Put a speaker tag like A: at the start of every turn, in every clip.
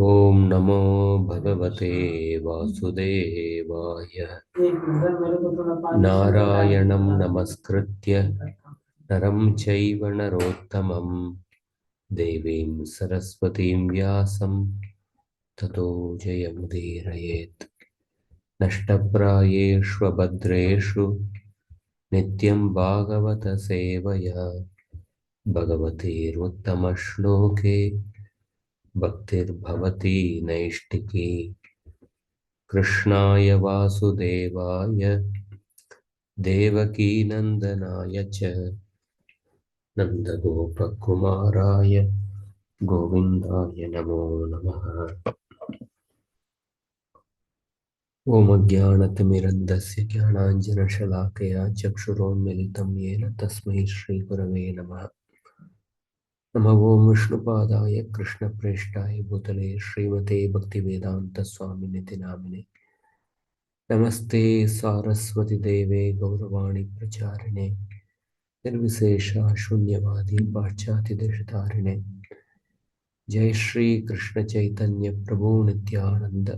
A: ॐ नमो भगवते वासुदेवाय। नारायणं नमस्कृत्य नरं चैव नरोत्तमं देवीं सरस्वतीं व्यासं ततो जयमुदीरयेत्। नष्टप्रायेष्वभद्रेषु नित्यं भागवतसेवया भगवतीरुत्तमश्लोके भक्तिर्भवति नैष्टिकी। कृष्णाय वासुदेवाय देवकीनन्दनाय च नन्दगोपकुमाराय गोविन्दाय नमो नमः। ॐ अज्ञानतिमिरन्धस्य ज्ञानाञ्जनशलाकया चक्षुरोन्मिलितं येन तस्मै श्रीगुरवे नमः। नमः ॐ विष्णुपादाय कृष्णप्रेष्ठाय भूतले श्रीमते भक्तिवेदान्तस्वामिनिति नामिने। नमस्ते सारस्वती देवे गौरवाणी प्रचारिणे निर्विशेषा शून्यवादी पाश्चात्यदेशतारिणे। जय श्री कृष्ण चैतन्य प्रभु नित्यानंद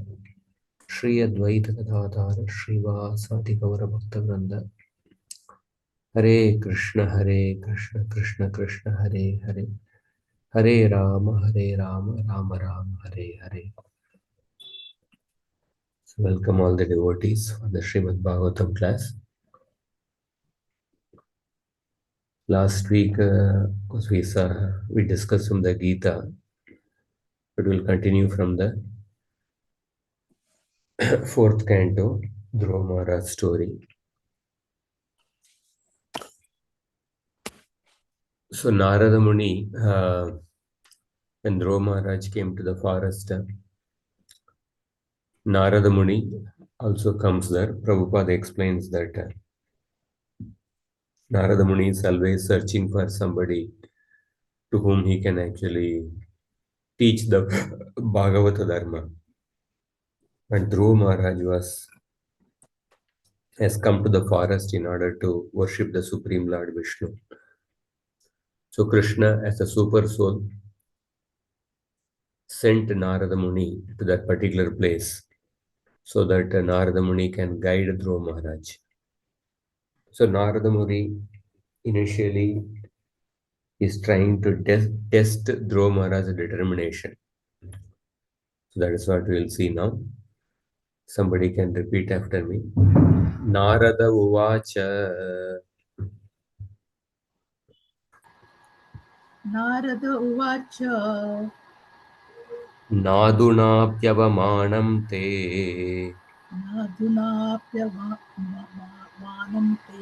A: श्री अद्वैत गदाधर श्रीवासादि गौर भक्तवृंद। हरे कृष्ण कृष्ण कृष्ण हरे हरे, हरे Ram Ram Ram Hare Hare. So welcome all the devotees for the Srimad Bhagavatam class. Last week we discussed from the Gita, but we'll continue from the fourth canto, Dhruva Maharaj story. So Narada Muni, when Dhruva Maharaj came to the forest, Narada Muni also comes there. Prabhupada explains that Narada Muni is always searching for somebody to whom he can actually teach the Bhagavata Dharma. And Dhruva Maharaj has come to the forest in order to worship the Supreme Lord Vishnu. So Krishna, as a super soul, sent Narada Muni to that particular place so that Narada Muni can guide Dhruva Maharaj. So Narada Muni initially is trying to test Dhruva Maharaj's determination. So that is what we will see now. Somebody can repeat after me. Narada Uvacha.
B: Narad उवाच
A: नादुनाप्यवमानं ते
B: नाधुनाप्यमानं ते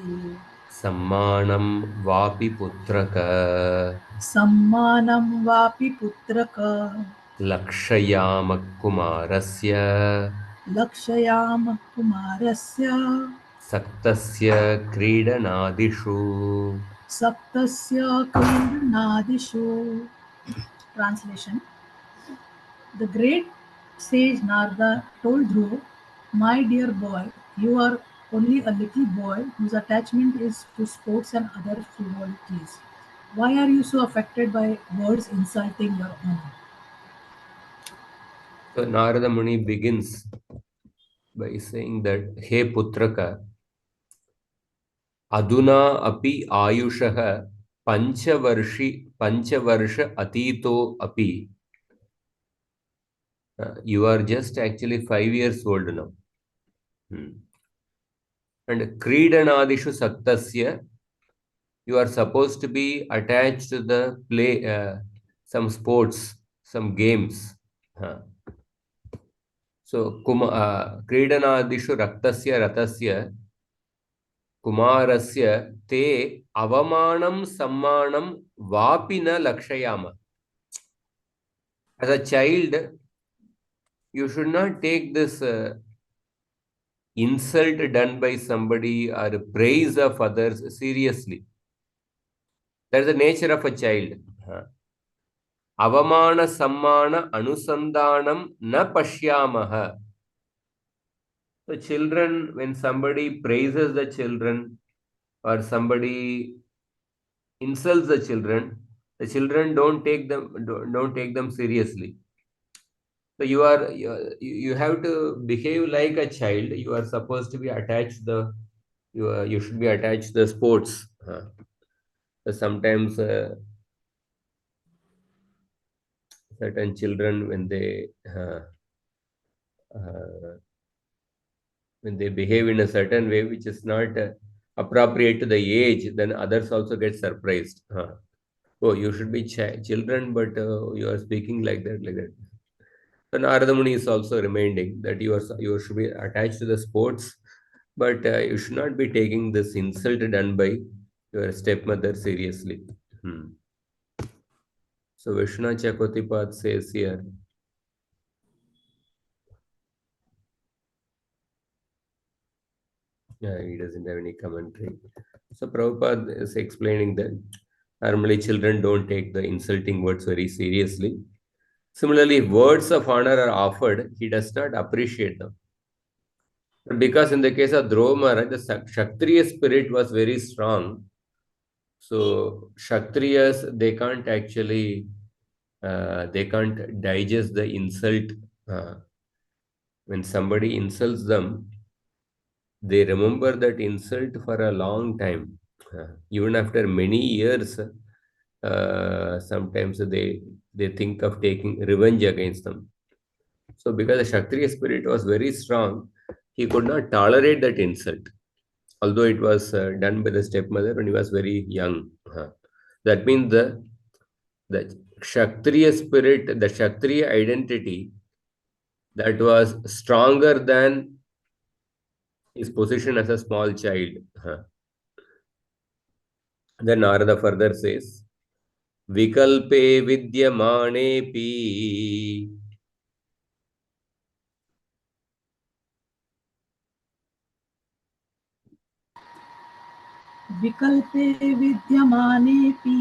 A: सम्मानं वापि पुत्रक
B: सम्मानं वापि पुत्रक
A: लक्षयामः कुमारस्य
B: लक्षयामः कुमारस्य
A: सक्तस्य क्रीडनादिषु।
B: सप्तस्य क्रीडनादिषु. Translation. The great sage Narada told Dhruva, "My dear boy, you are only a little boy whose attachment is to sports and other frivolities. Why are you so affected by words insulting your honor?"
A: So Narada Muni begins by saying that, Hey Putraka, Aduna api ayushah panchavarsha atito api. You are just actually 5 years old now. And Kridanadishu Saktasya, you are supposed to be attached to the play, some sports, some games. So, Kridanadishu Raktasya Ratasya Kumarasya te avamanam sammanam vapina lakshayama. As a child, you should not take this insult done by somebody or praise of others seriously. That is the nature of a child. Avamana sammana anusandanam na pashyamaha. So children, when somebody praises the children or somebody insults the children don't take them seriously. So you have to behave like a child. You are supposed to be attached you should be attached to the sports. So sometimes certain children uh, when they behave in a certain way which is not appropriate to the age, then others also get surprised. Oh, you should be children, but you are speaking like that, like that. So Narada Muni is also reminding that you should be attached to the sports, but you should not be taking this insult done by your stepmother seriously. Hmm. So Vishnu Chakotipat says here, yeah, he doesn't have any commentary. So Prabhupada is explaining that normally children don't take the insulting words very seriously. Similarly, if words of honor are offered, he does not appreciate them. Because in the case of Dhruva Maharaj, the Kshatriya spirit was very strong. So Kshatriyas, they can't digest the insult. Uh, when somebody insults them, they remember that insult for a long time. Even after many years, sometimes they think of taking revenge against them. So because the Kshatriya spirit was very strong, he could not tolerate that insult, although it was done by the stepmother when he was very young. That means the Kshatriya spirit, the Kshatriya identity that was stronger than his position as a small child. Then Narada further says, Vikalpe Vidyamanepi
B: विकल्पे विद्यमानेऽपि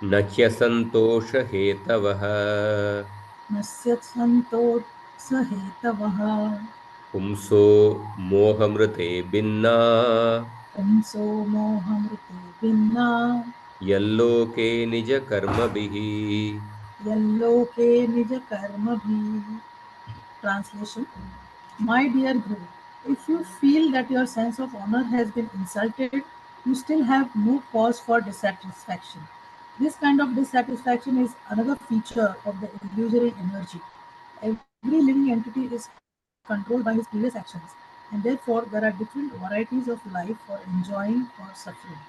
A: Nakhya Santosha Hetavah
B: नस्य सन्तोषहेतवः
A: Pumso Mohamrite Binna
B: पुंसो मोहमृते भिन्ना
A: Yalloke Nija Karmabihi.
B: यल्लोके निजकर्मभिः. Translation: My dear Dhruv, if you feel that your sense of honor has been insulted, you still have no cause for dissatisfaction. This kind of dissatisfaction is another feature of the illusory energy. Every living entity is controlled by his previous actions, and therefore there are different varieties of life for enjoying or suffering.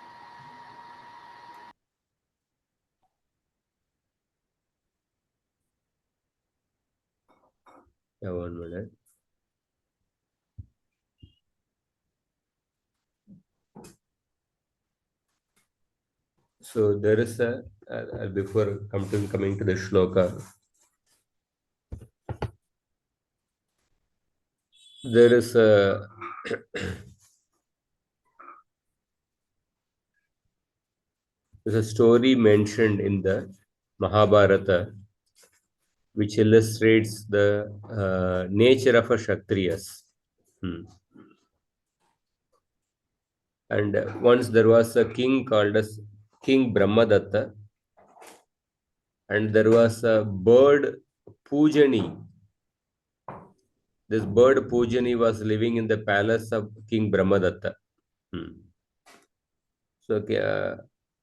A: Yeah, 1 minute. So there is before coming to the shloka, there is a there's a story mentioned in the Mahabharata which illustrates the nature of a Kshatriyas. Hmm. And once there was a king called as King Brahmadatta, and there was a bird Pujani. This bird Pujani was living in the palace of King Brahmadatta. Hmm. So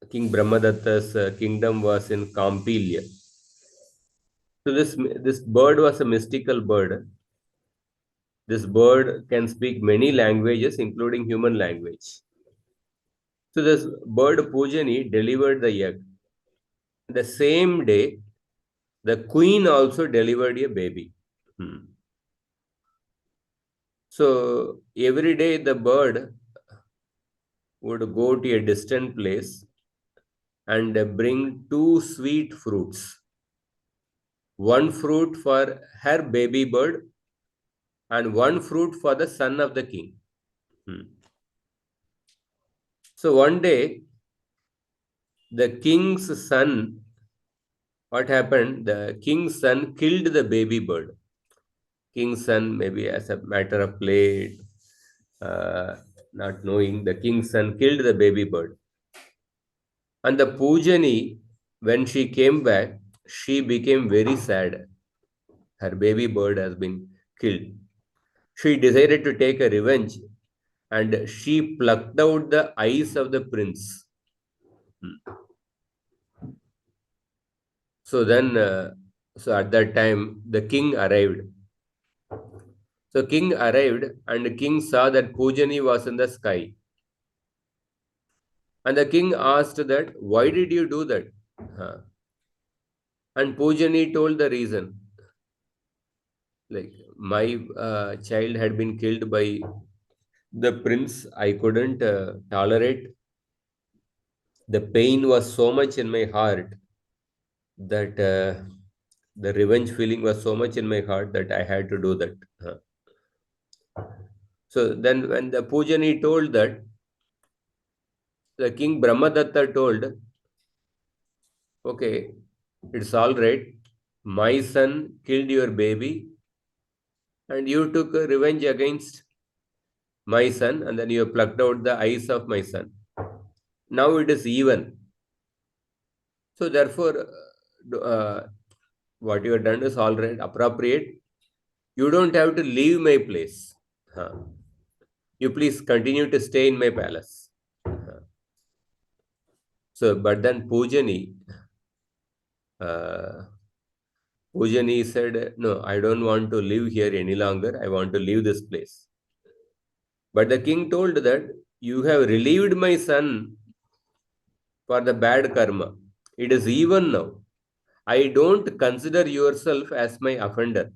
A: King Brahmadatta's kingdom was in Kampilya. So this bird was a mystical bird. This bird can speak many languages, including human language. So this bird Pujani delivered the egg. The same day, the queen also delivered a baby. Hmm. So every day the bird would go to a distant place and bring two sweet fruits. One fruit for her baby bird and one fruit for the son of the king. Hmm. So one day, the king's son, what happened? The king's son killed the baby bird. King's son, maybe as a matter of play, uh, not knowing, the king's son killed the baby bird. And the Pujani, when she came back, she became very sad. Her baby bird has been killed. She decided to take a revenge and she plucked out the eyes of the prince. Hmm. So then, so at that time, the king arrived. So king arrived and the king saw that Pujani was in the sky. And the king asked that, why did you do that? Huh. And Pujani told the reason. Like, my child had been killed by the prince. I couldn't tolerate. The pain was so much in my heart that the revenge feeling was so much in my heart that I had to do that. Huh. So then, when the Pujani told that, the king Brahmadatta told, okay, it's all right. My son killed your baby, and you took a revenge against my son, and then you plucked out the eyes of my son. Now it is even. So therefore, what you have done is all right, appropriate. You don't have to leave my place. Huh. You please continue to stay in my palace. Huh. So, but then uh, Pujani said, no, I don't want to live here any longer. I want to leave this place. But the king told that you have relieved my son for the bad karma. It is even now. I don't consider yourself as my offender.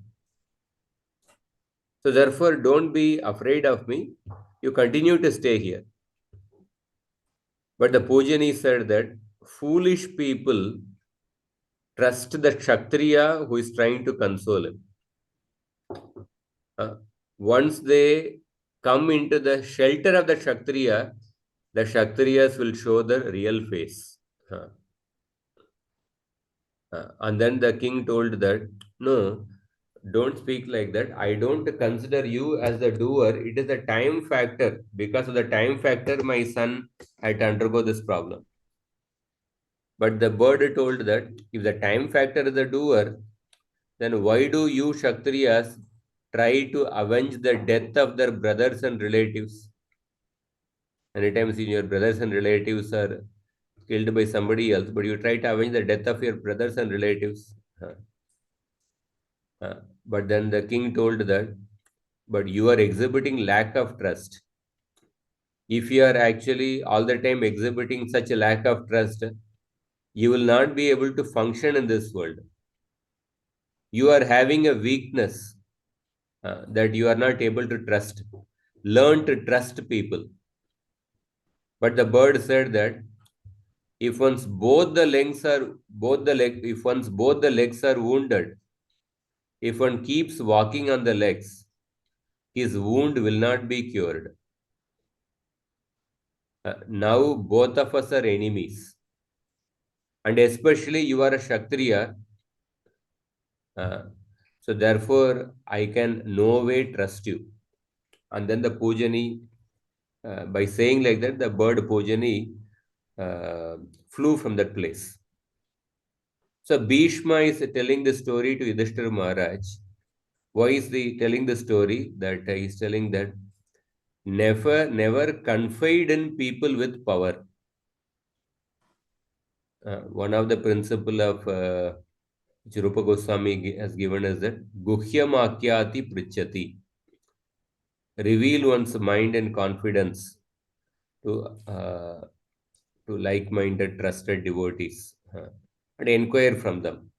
A: So therefore, don't be afraid of me. You continue to stay here. But the Pujani said that foolish people trust the Kshatriya who is trying to console him. Uh, Once they come into the shelter of the Kshatriya, the Kshatriyas will show the real face. And then the king told that, no, don't speak like that. I don't consider you as the doer. It is the time factor. Because of the time factor, my son had to undergo this problem. But the bird told that if the time factor is the doer, then why do you Kshatriyas try to avenge the death of their brothers and relatives? Anytime see your brothers and relatives are killed by somebody else, but you try to avenge the death of your brothers and relatives. But then the king told that, but you are exhibiting lack of trust. If you are actually all the time exhibiting such a lack of trust, you will not be able to function in this world. You are having a weakness that you are not able to trust. Learn to trust people. But the bird said that if once both the legs are wounded, if one keeps walking on the legs, his wound will not be cured. Now both of us are enemies, and especially you are a Kshatriya. Uh, so therefore, I can no way trust you. And then the Pujani, by saying like that, the bird Pujani flew from that place. So Bhishma is telling the story to Yudhishthira Maharaj. Why is he telling the story? That he is telling that never confide in people with power. One of the principle of which Rupa Goswami has given us that Guhyam Akyati Prichati. Reveal one's mind and confidence to like-minded, trusted devotees and inquire from them.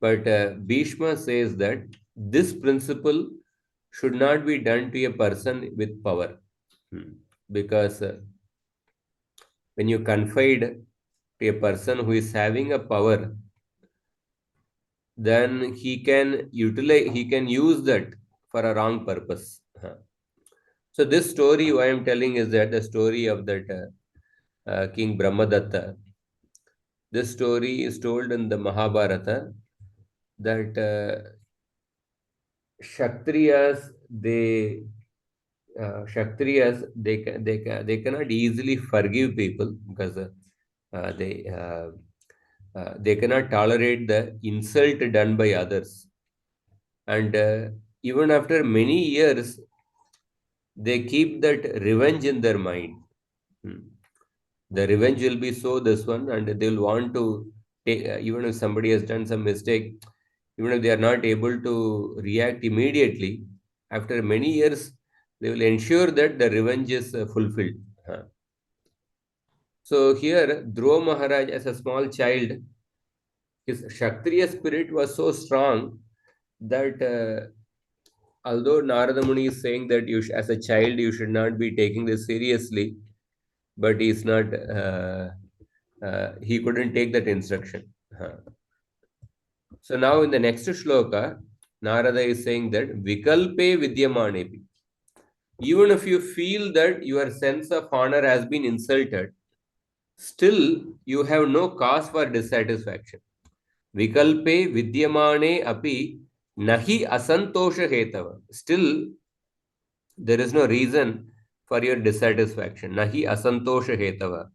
A: But Bhishma says that this principle should not be done to a person with power. Because when you confide to a person who is having a power, then he can use that for a wrong purpose. So this story I am telling is that the story of that King Brahmadatta. This story is told in the Mahabharata that Kshatriyas they cannot easily forgive people because they cannot tolerate the insult done by others. And even after many years, they keep that revenge in their mind. Hmm. The revenge will be so this one, and they will want to take, even if somebody has done some mistake, even if they are not able to react immediately, after many years, they will ensure that the revenge is fulfilled. Huh. So here, Dhruva Maharaj, as a small child, his Kshatriya spirit was so strong that although Narada Muni is saying that as a child you should not be taking this seriously, but he's not. He couldn't take that instruction. Huh. So now in the next shloka, Narada is saying that Vikalpe Vidyamanepi. Even if you feel that your sense of honor has been insulted, still you have no cause for dissatisfaction. Vikalpe Vidyamane api nahi asantosha hetava. Still, there is no reason for your dissatisfaction. Nahi asantosha hetava.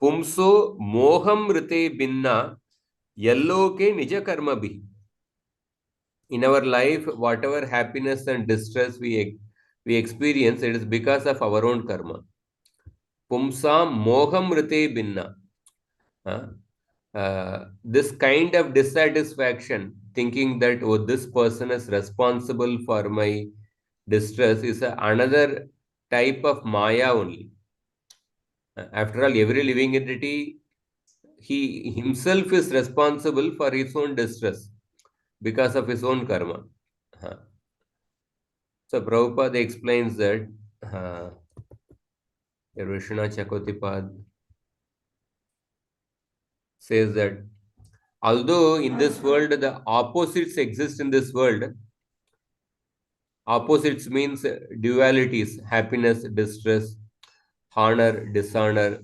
A: Pumso moham rite binna yalloke nija karma bhi. In our life, whatever happiness and distress we experience, it is because of our own karma. Pumsam moham rite binna. Huh? This kind of dissatisfaction, thinking that oh, this person is responsible for my distress, is another type of maya only. After all, every living entity, he himself is responsible for his own distress because of his own karma. Huh. So Prabhupada explains that Vishnu Chakotipad says that although in this world the opposites exist in this world, opposites means dualities, happiness, distress, honor, dishonor,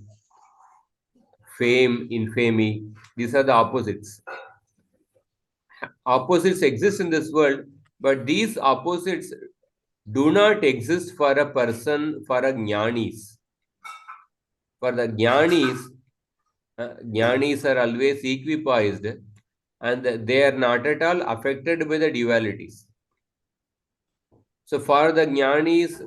A: fame, infamy. These are the opposites. Opposites exist in this world, but these opposites do not exist for a person, for a jnanis. For the jnanis, jnanis are always equipoised and they are not at all affected by the dualities. So for the jnanis,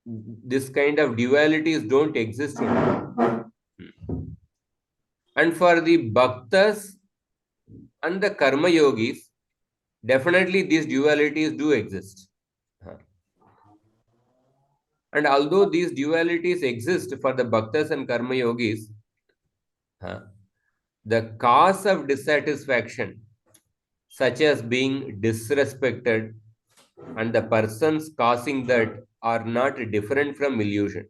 A: this kind of dualities don't exist in it. And for the bhaktas and the karma yogis, definitely these dualities do exist. And although these dualities exist for the bhaktas and karma yogis, the cause of dissatisfaction, such as being disrespected, and the persons causing that are not different from illusion.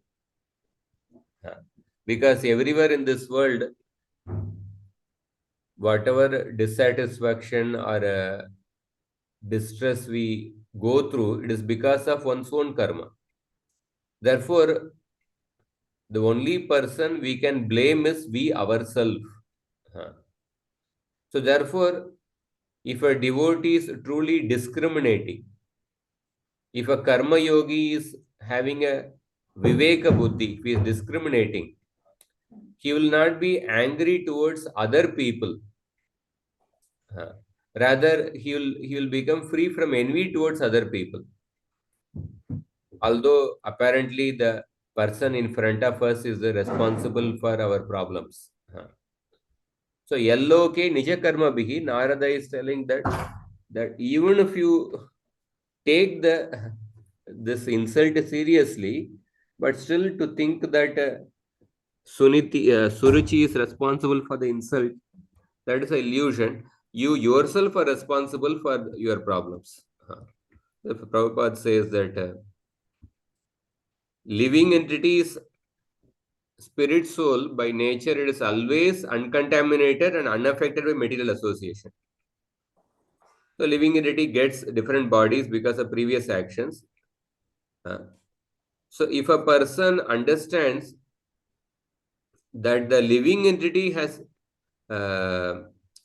A: Because everywhere in this world, whatever dissatisfaction or distress we go through, it is because of one's own karma. Therefore, the only person we can blame is we ourselves. So therefore, if a devotee is truly discriminating, if a karma yogi is having a viveka buddhi, if he is discriminating, he will not be angry towards other people. Rather, he will become free from envy towards other people. Although apparently the person in front of us is responsible for our problems. So yellow ke nija karma bihi, Narada is telling that even if you take this insult seriously, but still to think that Suruchi is responsible for the insult, that is an illusion. You yourself are responsible for your problems. The Prabhupada says that living entities, spirit soul, by nature, it is always uncontaminated and unaffected by material association. So living entity gets different bodies because of previous actions. So if a person understands that the living entity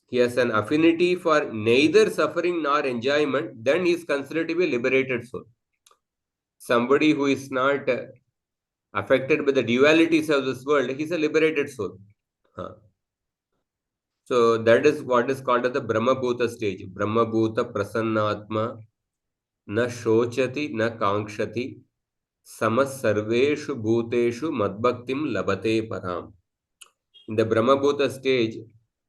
A: he has an affinity for neither suffering nor enjoyment, then he is considered to be a liberated soul. Somebody who is not affected by the dualities of this world, he is a liberated soul. So that is what is called as the Brahma Bhuta stage. Brahma Bhuta Prasannatma na shochati na kankshati samas sarveshu bhuteshu madbhaktim labate param. In the Brahma Bhuta stage,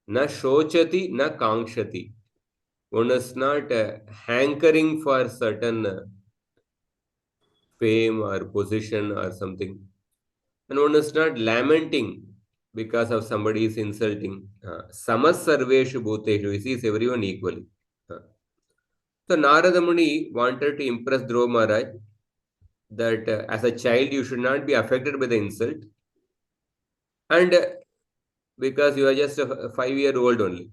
A: na shochati na kankshati. One is not hankering for certain fame or position or something. And one is not lamenting because of somebody is insulting. Samas sarveshu bhuteshu, he sees everyone equally. So Narada Muni wanted to impress Dhruva Maharaj that as a child you should not be affected by the insult, and because you are just a 5-year-old only.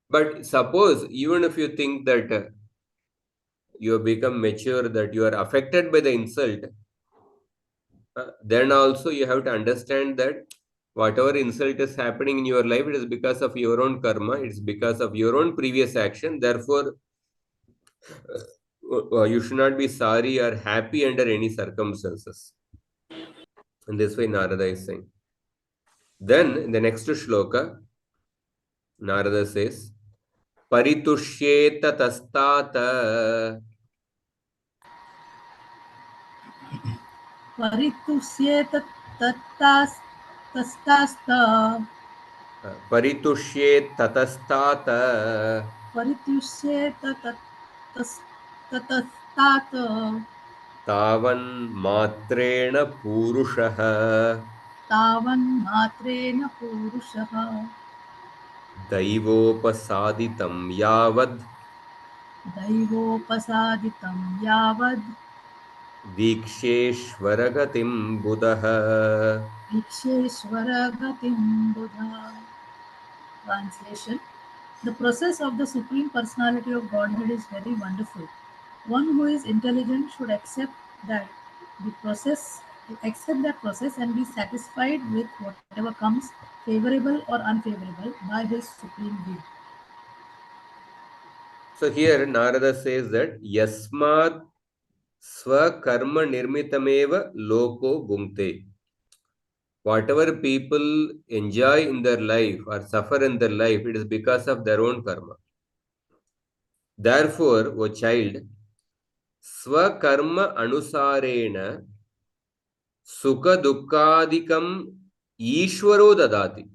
A: But suppose even if you think that you have become mature, that you are affected by the insult, then also you have to understand that whatever insult is happening in your life, it is because of your own karma, it's because of your own previous action. Therefore, you should not be sorry or happy under any circumstances. And this way Narada is saying. Then in the next shloka, Narada says, Paritushyeta tastata.
B: परितुष्येत तत्तास्तस्तास्त
A: Paritushyet tatastat
B: परितुष्येत ततस्तात
A: tavan matrena purushah
B: तावन्मात्रेण पूरुषः
A: daivopasaditam yavad
B: दैवोपसादितं यावद्
A: viksheshvaragatim buddha.
B: ईक्षेश्वरगतिं Buddha. Translation: the process of the Supreme Personality of Godhead is very wonderful. One who is intelligent should that process and be satisfied with whatever comes, favorable or unfavorable, by his supreme will.
A: So here Narada says that Yasmat Swakarma Nirmitameva Loko Bhumte. Whatever people enjoy in their life or suffer in their life, it is because of their own karma. Therefore, O child, Swakarma Anusarena Sukha Dukkadikam Ishwaro Dadati.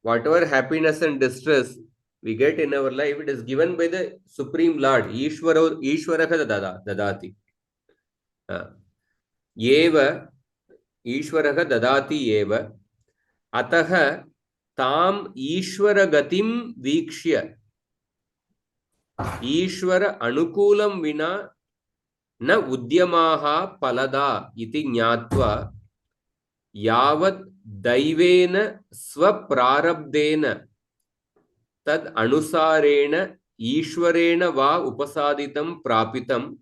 A: Whatever happiness and distress we get in our life, it is given by the Supreme Lord. Ishwaraka Dadati. Eva Ishwaraka Dadati Eva. Ataha Tam Ishwaragatim Vikshya. Ishwara Anukulam Vina Na Udyamaha Palada Iti Nyatva Yavat Daivena Swaprarabdena Tad Anusarena Ishwarena Va Upasaditam Prapitam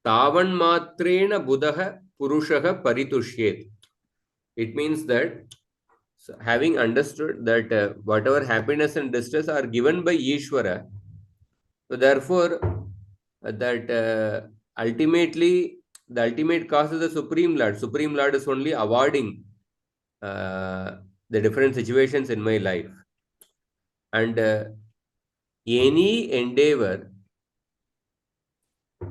A: Tavanmatrena Buddha Purushaha Paritushyeet. It means that having understood that whatever happiness and distress are given by Ishvara, so therefore that ultimately the ultimate cause is the Supreme Lord. Supreme Lord is only awarding the different situations in my life. And any endeavor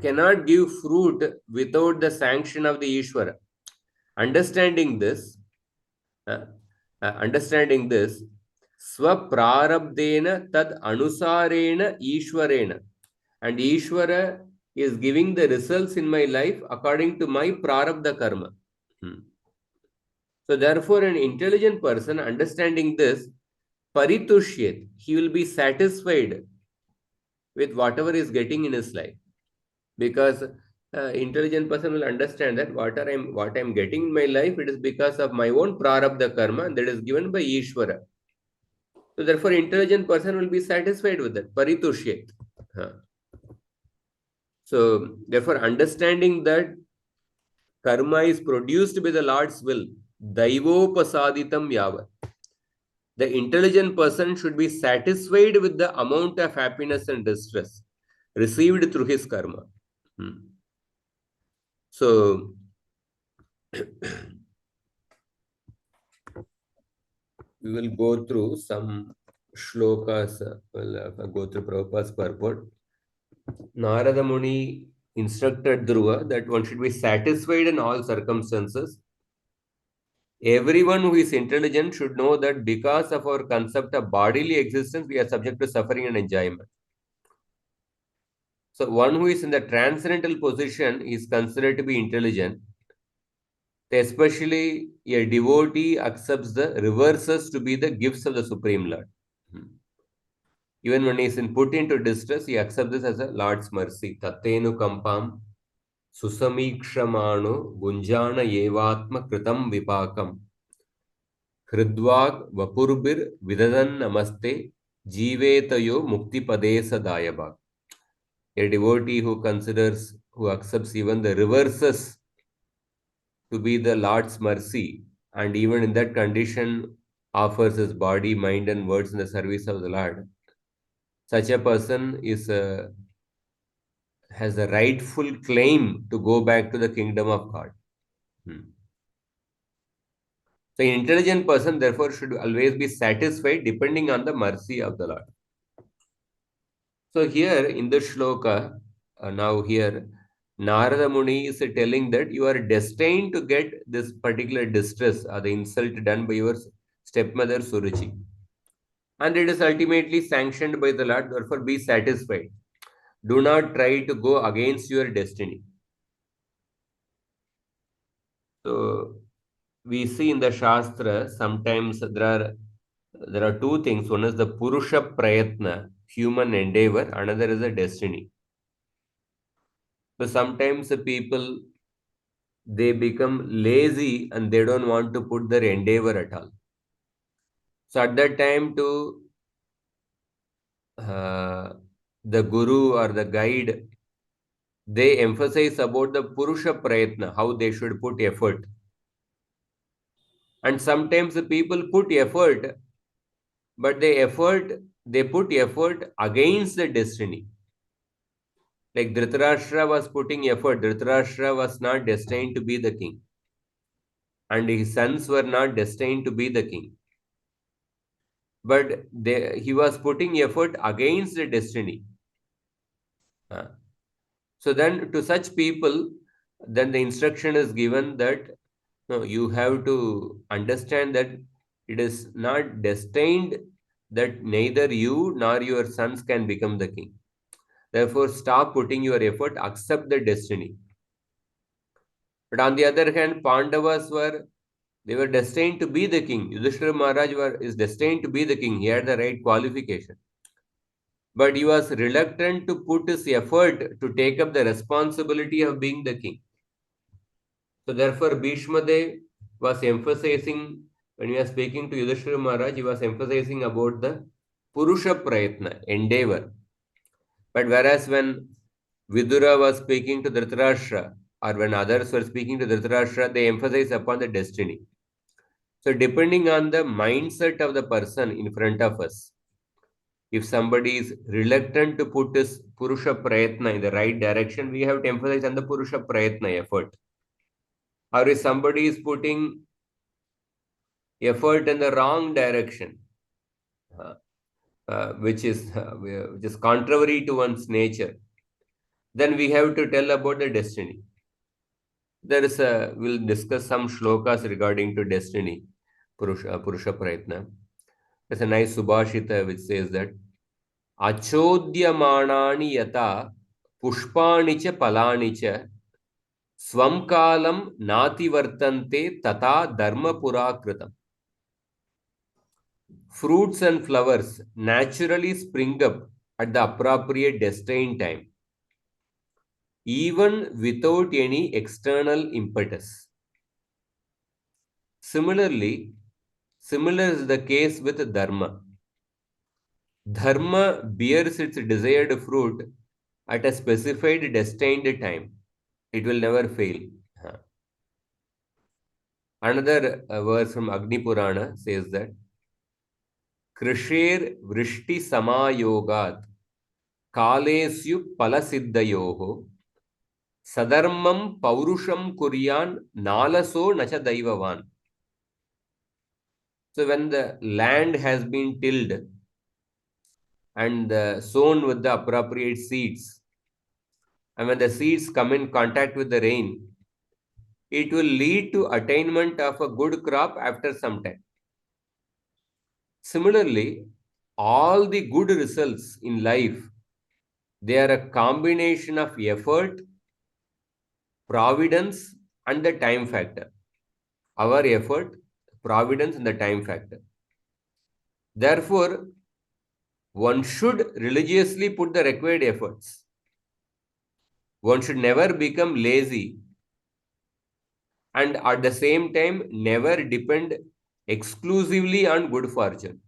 A: cannot give fruit without the sanction of the Ishvara. Understanding this, Swaprarabdena tad anusarena Ishwarena. And Ishvara is giving the results in my life according to my prarabdha karma. So therefore, an intelligent person understanding this, paritushyet, he will be satisfied with whatever is getting in his life. Because intelligent person will understand that what I'm getting in my life, it is because of my own prarabdha karma, and that is given by Ishvara. So therefore, intelligent person will be satisfied with that. Paritushyet. So therefore, understanding that karma is produced by the Lord's will, daivopasaditam yava. The intelligent person should be satisfied with the amount of happiness and distress received through his karma. So we will go through some shlokas. We'll go through Prabhupada's purport. Narada Muni instructed Dhruva that one should be satisfied in all circumstances. Everyone who is intelligent should know that because of our concept of bodily existence, we are subject to suffering and enjoyment. So, one who is in the transcendental position is considered to be intelligent. Especially a devotee accepts the reverses to be the gifts of the Supreme Lord. Even when he is put into distress, he accepts this as a Lord's mercy. Tatenu kampam susamikshamano gunjana yevatma kritam vipakam hridvag vapurbir vidadan namaste jivetayo mukti dayabha. A devotee who considers, who accepts even the reverses to be the Lord's mercy, and even in that condition offers his body, mind, and words in the service of the Lord. Such a person is has a rightful claim to go back to the kingdom of God. So, an intelligent person, therefore, should always be satisfied depending on the mercy of the Lord. So, here in the shloka, now here, Narada Muni is telling that you are destined to get this particular distress or the insult done by your stepmother Suruchi. And it is ultimately sanctioned by the Lord, therefore be satisfied. Do not try to go against your destiny. So, we see in the Shastra, sometimes there are two things. One is the Purusha Prayatna, human endeavor, another is a destiny. So sometimes the people, they become lazy and they don't want to put their endeavor at all. So at that time, to the guru or the guide, they emphasize about the Purusha Prayatna, how they should put effort. And sometimes the people put effort, but they put effort against the destiny. Like Dhritarashtra was putting effort. Dhritarashtra was not destined to be the king. And his sons were not destined to be the king. But he was putting effort against the destiny. So then to such people, then the instruction is given that no, you have to understand that it is not destined that neither you nor your sons can become the king. Therefore, stop putting your effort, accept the destiny. But on the other hand, Pandavas they were destined to be the king. Yudhishthira Maharaj is destined to be the king. He had the right qualification. But he was reluctant to put his effort to take up the responsibility of being the king. So therefore, Bhishma Dev was emphasizing, when he was speaking to Yudhishthira Maharaj, he was emphasizing about the Purusha Prayatna, endeavor. But whereas when Vidura was speaking to Dhritarashtra, or when others were speaking to Dhritarashtra, they emphasize upon the destiny. So depending on the mindset of the person in front of us, if somebody is reluctant to put his Purusha Prayatna in the right direction, we have to emphasize on the Purusha Prayatna effort. Or if somebody is putting effort in the wrong direction, which is contrary to one's nature, then we have to tell about the destiny. We'll discuss some shlokas regarding to destiny, Purusha Prayatna. There's a nice Subhashita which says that Achodhyamanani yata pushpani cha palani cha swam kalam nati vartante tata dharma purakritam. Fruits and flowers naturally spring up at the appropriate destined time, even without any external impetus. Similar is the case with dharma. Dharma bears its desired fruit at a specified destined time. It will never fail. Another verse from Agni Purana says that Krisher Vrishti Samayogat Kalesyu Palasiddhayoho Sadarmam Paurusham Kuryan Nalaso Nacha Daivavan. So when the land has been tilled and sown with the appropriate seeds, and when the seeds come in contact with the rain, it will lead to attainment of a good crop after some time. Similarly, all the good results in life, they are a combination of effort, providence, and the time factor. Our effort, providence, and the time factor. Therefore, one should religiously put the required efforts. One should never become lazy and at the same time never depend exclusively on good fortune.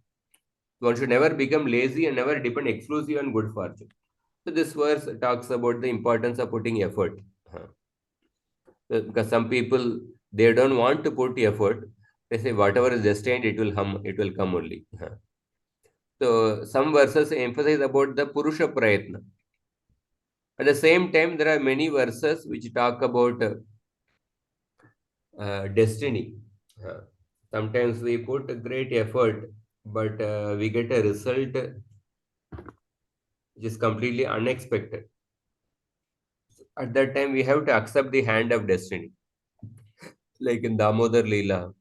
A: One should never become lazy and never depend exclusively on good fortune. So this verse talks about the importance of putting effort. Because some people, they don't want to put effort. They say whatever is destined, it will come only. So some verses emphasize about the Purusha Prayatna. At the same time, there are many verses which talk about destiny. Uh, Sometimes we put a great effort, but we get a result which is completely unexpected. At that time, we have to accept the hand of destiny. Like in Damodar Leela,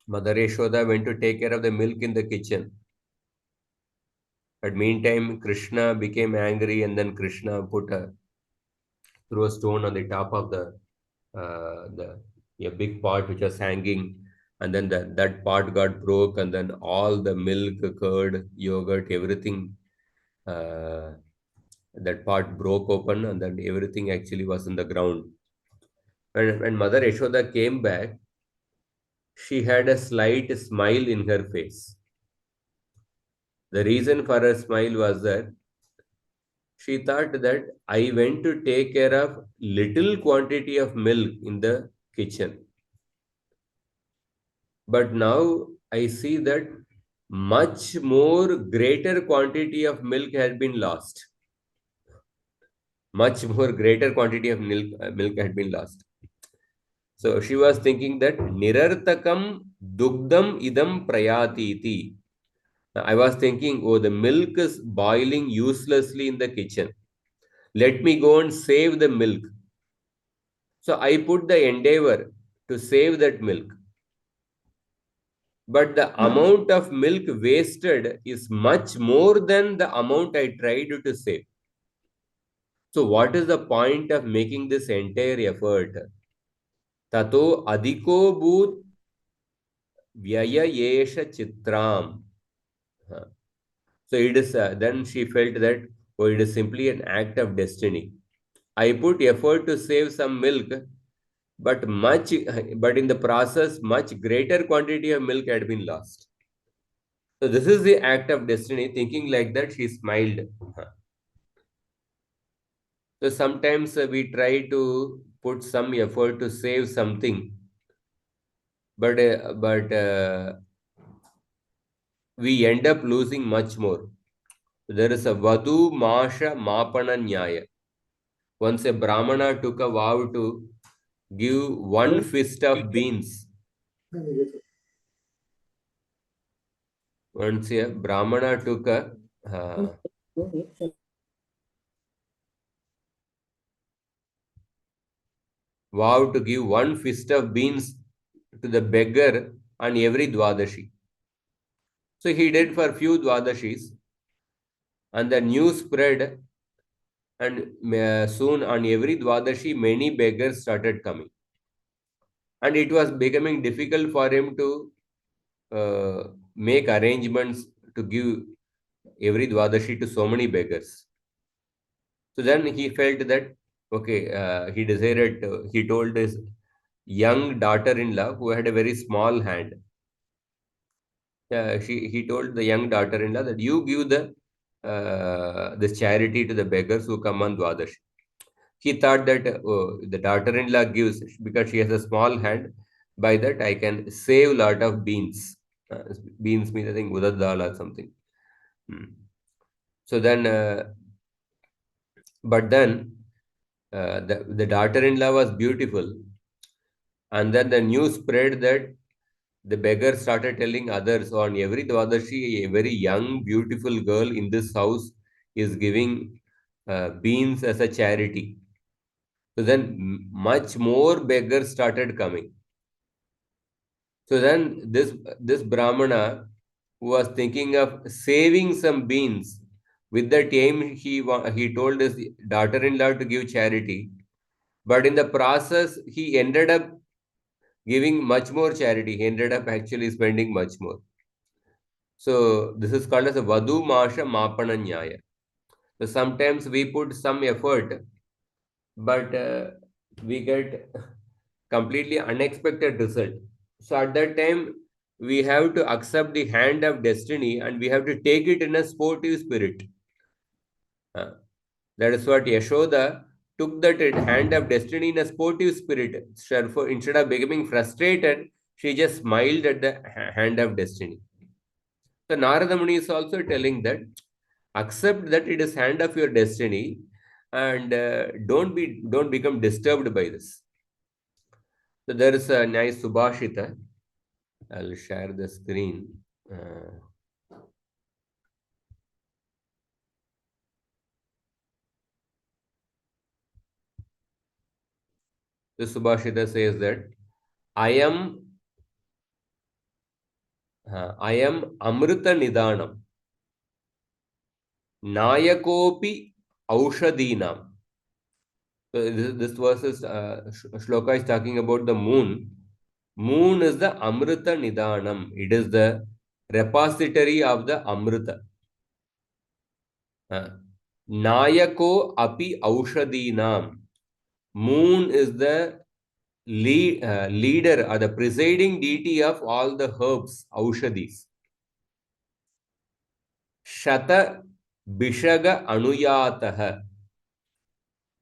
A: Mother Yashoda went to take care of the milk in the kitchen. But meantime, Krishna became angry, and then Krishna threw a stone on the top of the a big pot which was hanging, and then that pot got broke, and then all the milk, curd, yogurt, everything, uh, that pot broke open, and then everything actually was in the ground. When Mother Yashoda came back, she had a slight smile in her face. The reason for her smile was that she thought that I went to take care of little quantity of milk in the kitchen. But now I see that much more greater quantity of milk has been lost. Much more greater quantity of milk had been lost. So she was thinking that nirartakam dugdam idam prayatiti. I was thinking, oh, the milk is boiling uselessly in the kitchen. Let me go and save the milk. So I put the endeavor to save that milk. But the amount of milk wasted is much more than the amount I tried to save. So, what is the point of making this entire effort? Tato adiko bhut vyaya yesha chitram. Huh. So, it is then she felt that, oh, it is simply an act of destiny. I put effort to save some milk, but in the process, much greater quantity of milk had been lost. So this is the act of destiny. Thinking like that, she smiled. So sometimes we try to put some effort to save something, but we end up losing much more. There is a Vadu Masha Mapana Nyaya. Once a Brahmana took a vow to give one fist of beans. Once a Brahmana took a vow to give one fist of beans to the beggar on every Dwadashi. So he did for few Dwadashis, and the news spread, and soon on every Dwadashi, many beggars started coming. And it was becoming difficult for him to make arrangements to give every Dwadashi to so many beggars. So then he felt that, okay, he told his young daughter-in-law who had a very small hand. He told the young daughter-in-law that you give this charity to the beggars who come on Dwadashi. He thought that the daughter-in-law gives because she has a small hand. By that, I can save lot of beans. Beans means I think udad dal or something. Hmm. So then, but then the daughter-in-law was beautiful, and then the news spread that The beggar started telling others, on every Dwadashi, a very young, beautiful girl in this house is giving beans as a charity. So then much more beggars started coming. So then this Brahmana who was thinking of saving some beans, with that aim he told his daughter-in-law to give charity, but in the process he ended up giving much more charity. He ended up actually spending much more. So this is called as a Vadu Masha Mapana Nyaya. So sometimes we put some effort, but we get completely unexpected result. So at that time, we have to accept the hand of destiny and we have to take it in a sportive spirit. Uh, that is what Yashoda took that hand of destiny in a sportive spirit. Therefore, instead of becoming frustrated, she just smiled at the hand of destiny. So Narada Muni is also telling that accept that it is hand of your destiny and don't become disturbed by this. So there is a nice Subhashita. I'll share the screen. Uh, the Subhashita says that I am Amrita Nidanam, Nayakopi Aushadinam. So this verse is shloka is talking about the moon. Moon is the Amrita Nidanam. It is the repository of the Amrita. Nayako api Aushadinam. Moon is the leader or the presiding deity of all the herbs, Aushadis. Shata Bishaga Anuyataha.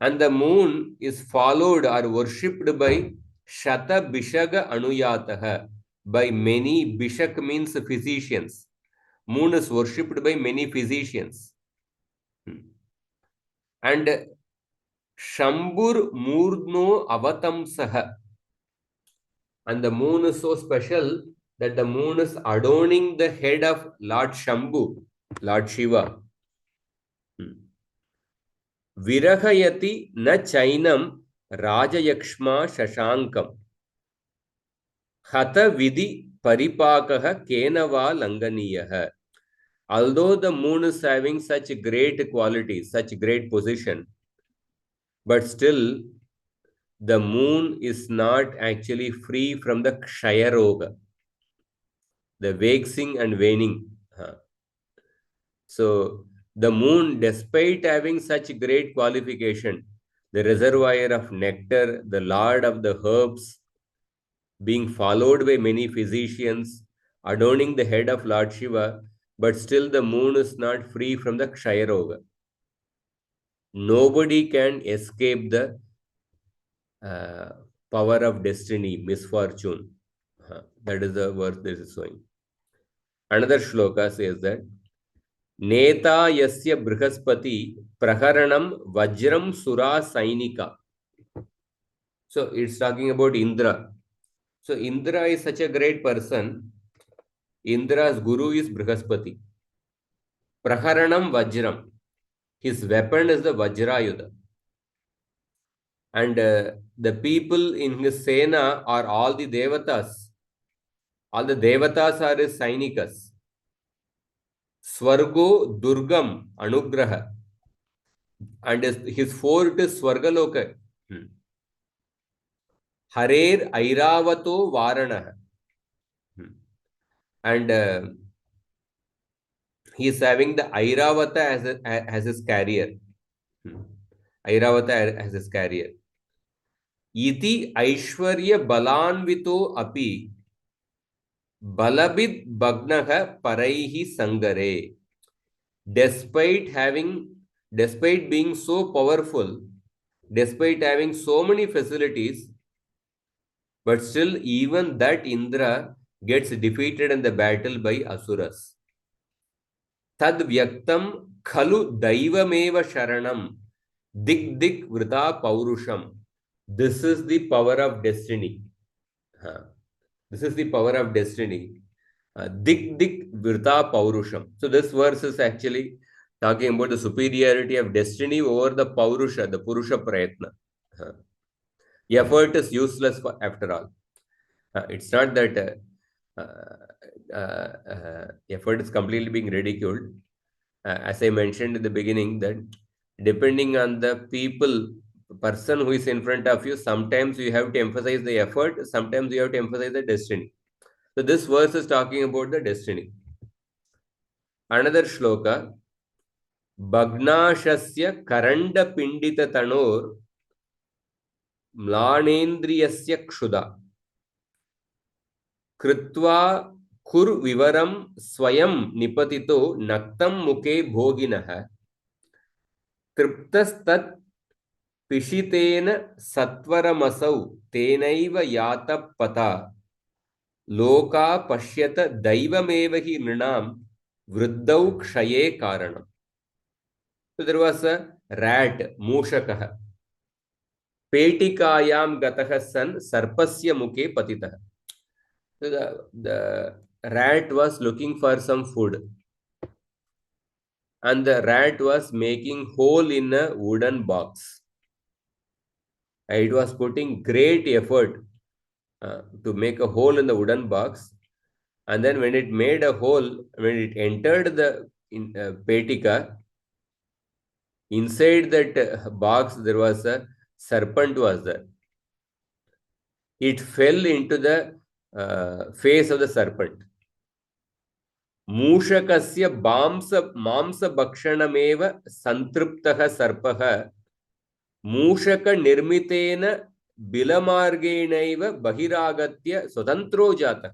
A: And the moon is followed or worshipped by Shata Bishaga Anuyataha, by many. Bishak means physicians. Moon is worshipped by many physicians. And Shambur Murdno Avatamsaha. And the moon is so special that the moon is adorning the head of Lord Shambhu, Lord Shiva. Virahayati na chainam Rajayakshma Shashankam. Hatha Vidhi Paripakaha Kenava Langaniyaha. Although the moon is having such great qualities, such great position, but still the moon is not actually free from the Kshaya Roga, the waxing and waning. So the moon, despite having such great qualification, the reservoir of nectar, the lord of the herbs, being followed by many physicians, adorning the head of Lord Shiva, but still the moon is not free from the Kshaya Roga. Nobody can escape the power of destiny, misfortune. That is the verse this is showing. Another shloka says that Neta yasya brihaspati praharanam vajram sura sainika. So it's talking about Indra. So Indra is such a great person. Indra's guru is Brihaspati. Praharanam Vajram. His weapon is the Vajrayudha. And the people in his Sena are all the Devatas. All the Devatas are his Sainikas. Swargo Durgam Anugraha. And his fort is Swargaloka. Harer Airavato Varanaha. And he is having the Airavata as his carrier. Airavata as his carrier. Iti Aishwarya Balanvito Api Balabid Bagnaha Paraihi Sangare. Despite being so powerful, despite having so many facilities, but still even that Indra gets defeated in the battle by Asuras. Tad Vyaktam Khalu Daivameva Sharanam Dik Dik Vrita Paurusham. This is the power of destiny. This is the power of destiny. Dik dik virta paurusham. So this verse is actually talking about the superiority of destiny over the paurusha, the purusha prayatna. Effort is useless after all. It's not that effort is completely being ridiculed. As I mentioned in the beginning, that depending on the person who is in front of you, sometimes you have to emphasize the effort, sometimes you have to emphasize the destiny. So this verse is talking about the destiny. Another shloka, Bhagnashasya Karanda Pindita Tanor Mlanendriyasya Kshuda Kritva Kur Vivaram Swayam Nipatito Naktam Muke Bhoginah Triptastat Pishitena Satvaramasau Tenaiva Yata Pata Loka Pashyata Daivamevahi Nrinam Vriddau Kshaye Karanam. So there was a rat, Mushakah. Petikayam Gatah San Sarpasya Muke Patitah. So the rat was looking for some food. And the rat was making hole in a wooden box. It was putting great effort to make a hole in the wooden box. And then when it made a hole, when it entered the petika, inside that box there was a serpent was there. It fell into the face of the serpent. Mushakasya mamsa bhakshanameva santriptaha sarpaha Mushaka nirmitena bilamargenaiva bahiragatya swatantro jata.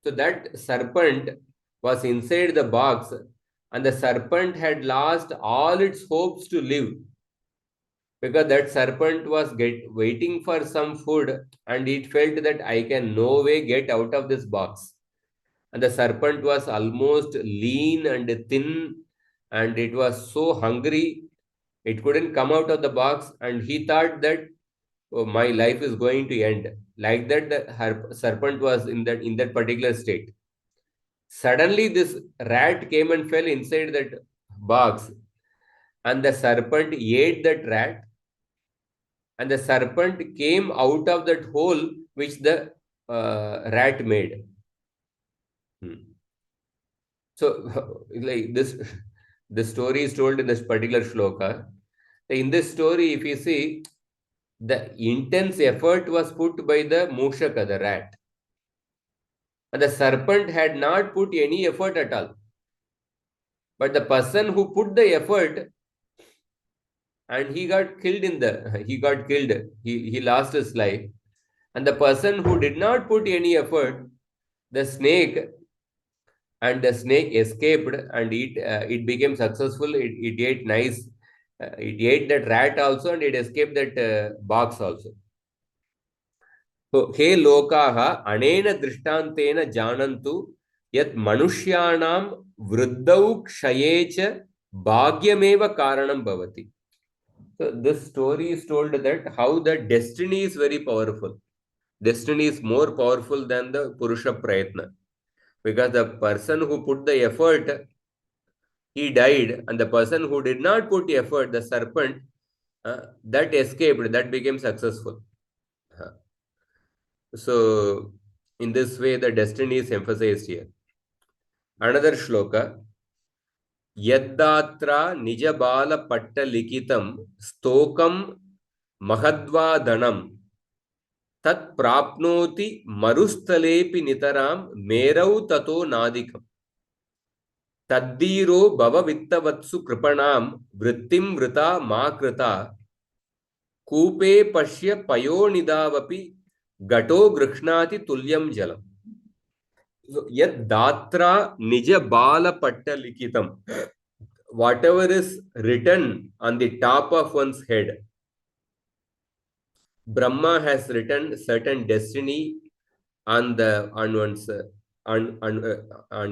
A: So that serpent was inside the box and the serpent had lost all its hopes to live because that serpent was waiting for some food and it felt that I can no way get out of this box. And the serpent was almost lean and thin and it was so hungry. It couldn't come out of the box and he thought that oh, my life is going to end. Like that, the serpent was in that particular state. Suddenly, this rat came and fell inside that box, and the serpent ate that rat, and the serpent came out of that hole which the rat made. So, like the story is told in this particular shloka. In this story, if you see, the intense effort was put by the Mushaka, the rat. And the serpent had not put any effort at all. But the person who put the effort and he got killed he lost his life. And the person who did not put any effort, the snake escaped and it became successful. It ate nice. It ate that rat also and it escaped that box also. So, he lokaha anena drishtantena janantu yat manushyanam vriddau kshayecha bhagyameva karanam bhavati. So, this story is told that how the destiny is very powerful. Destiny is more powerful than the Purusha Prayatna. Because the person who put the effort, he died, and the person who did not put effort, the serpent, that escaped, that became successful. So, in this way, the destiny is emphasized here. Another shloka, Yaddatra Nijabala Patta Likitam Stokam Mahadvadanam Tat Prapnoti Marustalepi Nitaram Merau Tato Nadikam Taddiro Bhava Vittavatsu Kripanam Vrittim Vrita Makrita Kupe Pashya Payonidavapi Gato Grikshnati Tulyam Jalam. So, yad datra nija bala patta likitam. Whatever is written on the top of one's head, Brahma has written certain destiny on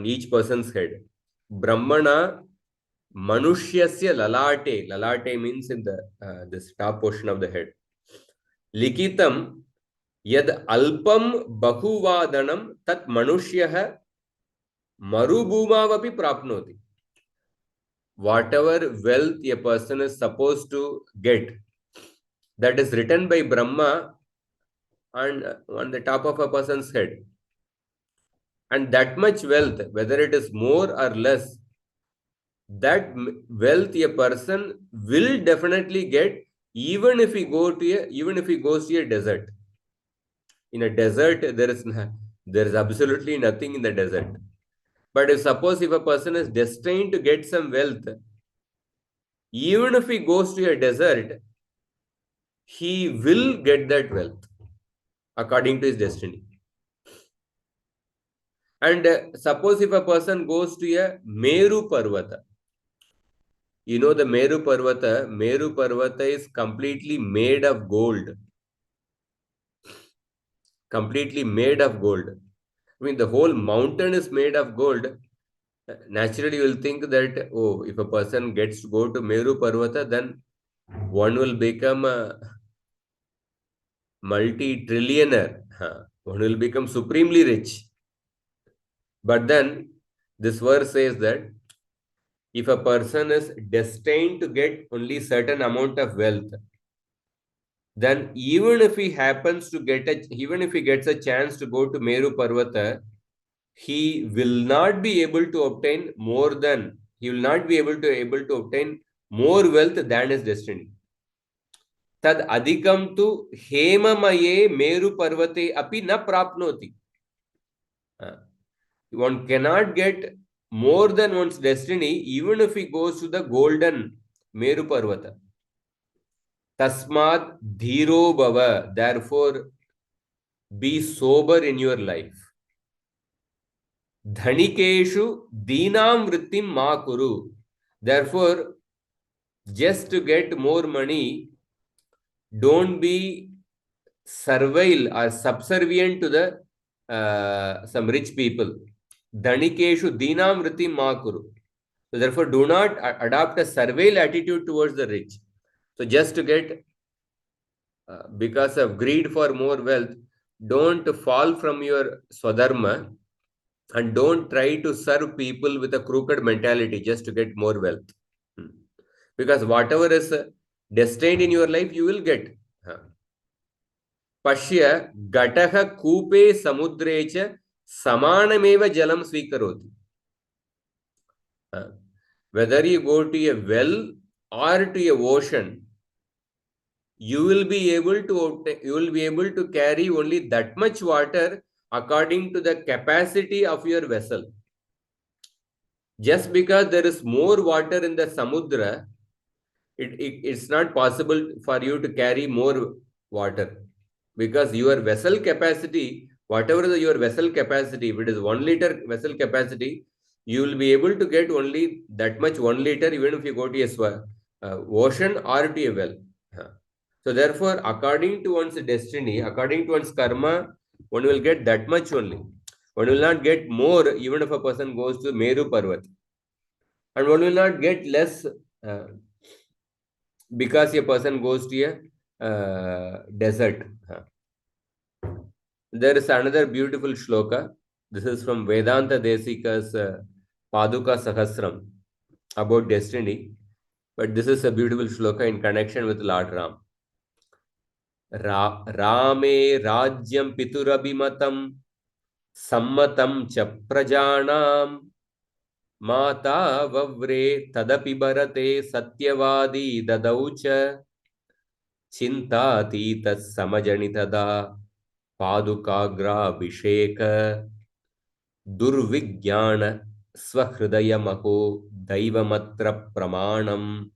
A: each person's head. Brahmana manushyasya lalate. Lalate means in the this top portion of the head. Likitam यद अल्पम बहुवादनम तत् मनुष्यः मरुभूमावपि प्राप्नोति. Whatever wealth a person is supposed to get, that is written by Brahma and on the top of a person's head, and that much wealth, whether it is more or less, that wealth a person will definitely get, even if he goes to a desert. In a desert, there is absolutely nothing in the desert. But if a person is destined to get some wealth, even if he goes to a desert, he will get that wealth according to his destiny. And suppose if a person goes to a Meru Parvata, you know the Meru Parvata is completely made of gold. Completely made of gold. I mean, the whole mountain is made of gold. Naturally, you will think that, oh, if a person gets to go to Meru Parvata, then one will become a multi-trillionaire. One will become supremely rich. But then, this verse says that if a person is destined to get only certain amount of wealth, then even if he gets a chance to go to Meru Parvata, he will not be able to obtain more wealth than his destiny. Tad adhikam tu hemamaye Meru Parvate api na prapnoti. One cannot get more than one's destiny even if he goes to the golden Meru Parvata. Tasmad dhiro bhava. Therefore, be sober in your life. Dhanikeshu dinam vrittim ma kuru. Therefore, just to get more money, don't be servile or subservient to the some rich people. Dhanikeshu dinam vrittim ma kuru. So therefore, do not adopt a servile attitude towards the rich. So just to get, because of greed for more wealth, don't fall from your swadharma and don't try to serve people with a crooked mentality just to get more wealth. Because whatever is destined in your life, you will get. Pashya gataha koope samudre cha samanameva jalam swikaroti. Whether you go to a well or to a ocean, you will be able to carry only that much water according to the capacity of your vessel. Just because there is more water in the samudra, it's not possible for you to carry more water, because your vessel capacity, whatever is your vessel capacity, if it is 1 liter vessel capacity, you will be able to get only that much 1 liter even if you go to a ocean or to a well. So therefore, according to one's destiny, according to one's karma, one will get that much only. One will not get more even if a person goes to Meru Parvat. And one will not get less because a person goes to a desert. There is another beautiful shloka. This is from Vedanta Desika's Paduka Sahasram about destiny. But this is a beautiful shloka in connection with Lord Ram. Rame Rajyam Piturabhimatam Sammatam cha prajanam Mata Vavre Tadapi Bharate Satyavadi Dadaucha Chintati Tas Samajanitada Padukagra Abhisheka Durvigyana Swahridaya Maho Daivamatra Pramanam.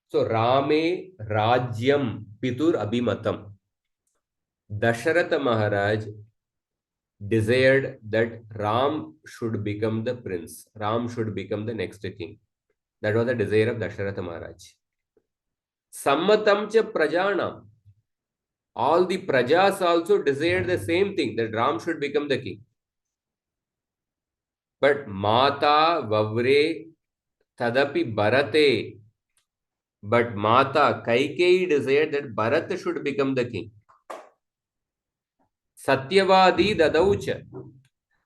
A: So Rame Rajyam Pitur Abhimatam. Dasharatha Maharaj desired that Ram should become the prince. Ram should become the next king. That was the desire of Dasharatha Maharaj. Sammatam cha prajanam. All the prajas also desired the same thing, that Ram should become the king. But Mata Vavre Tadapi Bharate. But Mata Kaikeyi desired that Bharat should become the king. Satyavadi dadaucha.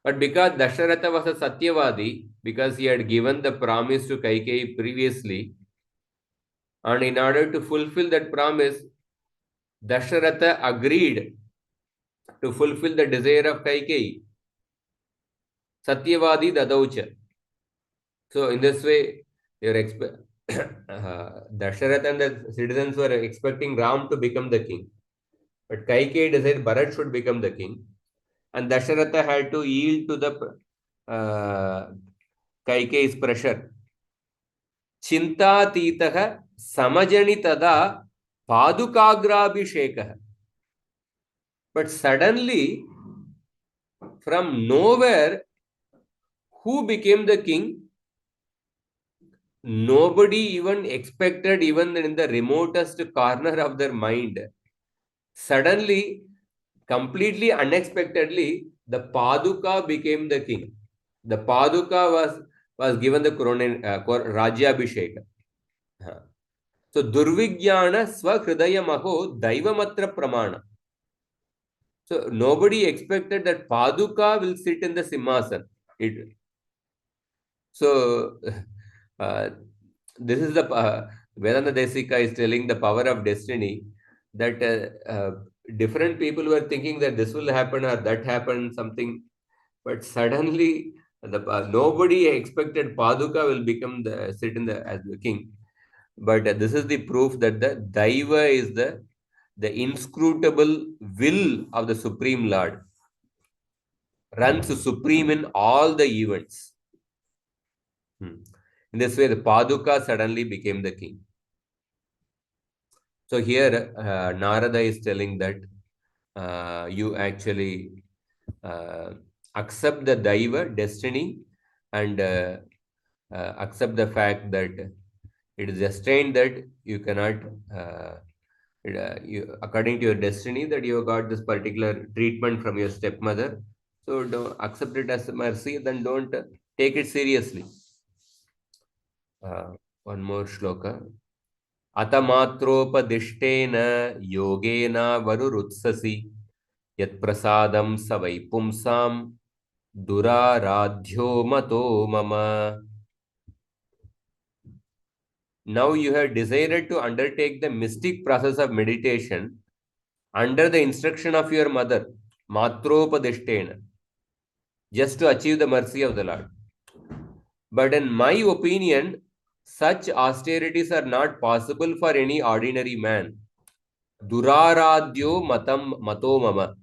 A: But because Dasharatha was a Satyavadi, because he had given the promise to Kaikeyi previously, and in order to fulfill that promise, Dasharatha agreed to fulfill the desire of Kaikeyi. Satyavadi dadaucha. So in this way, Dasharatha and the citizens were expecting Ram to become the king. But Kaikeyi decided Bharat should become the king. And Dasharatha had to yield to the Kaikeyi's pressure. Chintatitah samajani tada padukagrabhishekah. But suddenly, from nowhere, who became the king? Nobody even expected, even in the remotest corner of their mind. Suddenly, completely unexpectedly, the Paduka became the king. The Paduka was given the Rajyabhishek. So, Durvigyana Swahridaya Maho Daivamatra Pramana. So, nobody expected that Paduka will sit in the Simhasan. So, this is the Vedanta Desika is telling the power of destiny, that different people were thinking that this will happen or that happen, something, but suddenly nobody expected Paduka will become sit in as the king. But this is the proof that the Daiva is the inscrutable will of the Supreme Lord, runs supreme in all the events. In this way, the Paduka suddenly became the king. So here, Narada is telling that you actually accept the Daiva, destiny, and accept the fact that it is destined that you cannot, according to your destiny, that you have got this particular treatment from your stepmother. So don't accept it as mercy, then don't take it seriously. One more shloka. अतमात्रोपदिष्टेन योगेन वरुरुत्ससि यत्प्रसादं स वै पुंसां दुराराध्यो मतो mama. Now you have decided to undertake the mystic process of meditation under the instruction of your mother, matropadishtena, just to achieve the mercy of the Lord. But in my opinion, such austerities are not possible for any ordinary man. Duraradhyo mato mama.